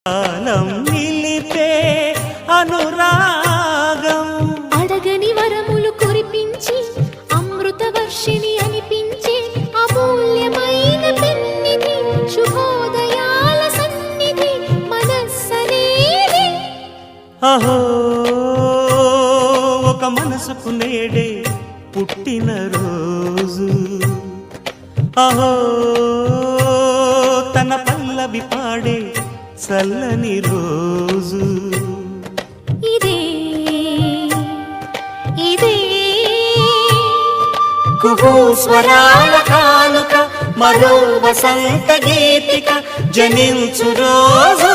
కాలం నిలిపే అనురాగం అడగని వరములు కురిపించి అమృత వర్షిణి అనిపించే అమూల్యమైన పెన్నిధి శుభోదయాల సన్నిధి మనస్సనేది. అహో ఒక మనసుకు నేడే పుట్టిన రోజు, అహో తన పల్లవి పాడే చల్లని రోజు. ఇదే ఇదే కుహూ స్వరాల కానుక మరో వసంత గీతిక జనించు రోజు.